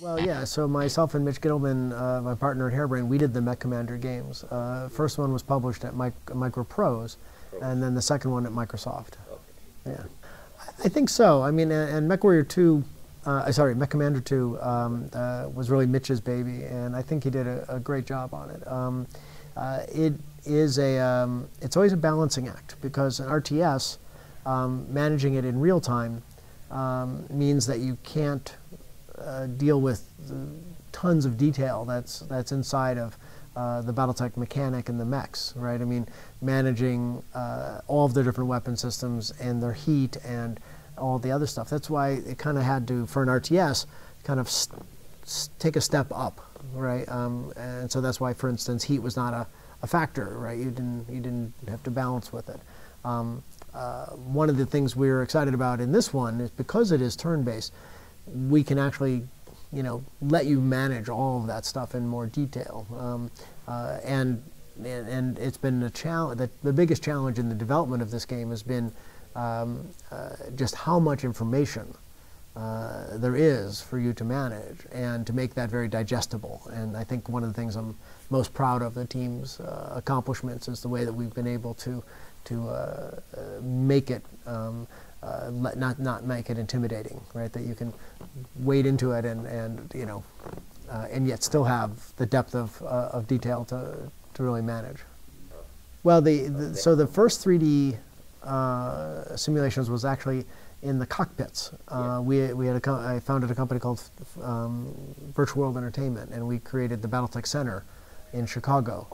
Well, yeah, so myself and Mitch Gittleman, my partner at Harebrained, we did the MechCommander games. First one was published at Microprose, and then the second one at Microsoft. Yeah, I think so. I mean, and MechWarrior 2, MechCommander 2 was really Mitch's baby, and I think he did a great job on it. It's always a balancing act, because an RTS, managing it in real time, means that you can't deal with tons of detail that's inside of the BattleTech mechanic and the mechs, right? I mean, managing all of the different weapon systems and their heat and all the other stuff. That's why it kind of had to, for an RTS, kind of take a step up, right? And so that's why, for instance, heat was not a factor, right? You didn't have to balance with it. One of the things we're excited about in this one is because it is turn-based, we can actually, let you manage all of that stuff in more detail. And it's been a challenge. The biggest challenge in the development of this game has been just how much information there is for you to manage and to make that very digestible. And I think one of the things I'm most proud of the team's accomplishments is the way that we've been able to make it not make it intimidating, right? That you can wade into it and yet still have the depth of detail to really manage. Well, so the first 3D simulations was actually in the cockpits. I founded a company called Virtual World Entertainment, and we created the BattleTech Center in Chicago.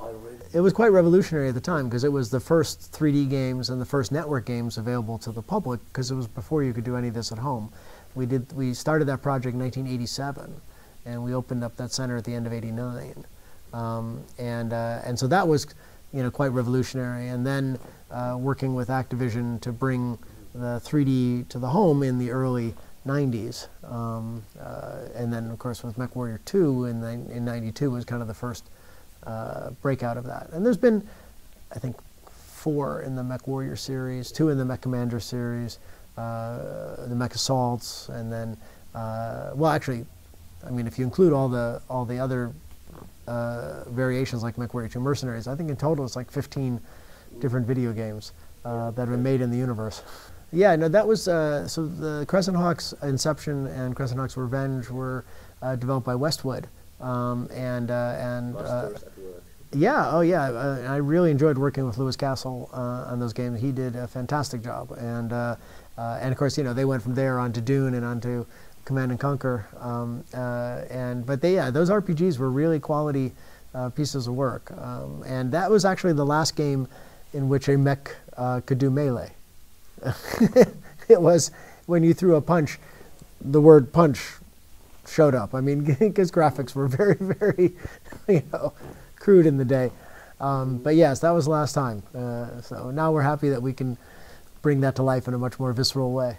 It was quite revolutionary at the time because it was the first 3D games and the first network games available to the public, because it was before you could do any of this at home. We started that project in 1987, and we opened up that center at the end of '89, and so that was quite revolutionary. And then working with Activision to bring the 3D to the home in the early '90s, and then of course with MechWarrior 2 in '92 was kind of the first breakout of that. And there's been, I think, 4 in the MechWarrior series, 2 in the MechCommander series, the Mech Assaults, and then, well, actually, I mean, if you include all the other variations like MechWarrior 2 Mercenaries, I think in total it's like 15 different video games that have been made in the universe. Yeah, no, that was, so the Crescent Hawks Inception and Crescent Hawks Revenge were developed by Westwood. Yeah, oh yeah, I really enjoyed working with Lewis Castle on those games. He did a fantastic job, and of course, they went from there on to Dune and on to Command and Conquer, but those RPGs were really quality pieces of work, and that was actually the last game in which a mech could do melee. It was when you threw a punch, the word punch showed up. I mean, because graphics were very, very, crude in the day. But yes, that was the last time. So now we're happy that we can bring that to life in a much more visceral way.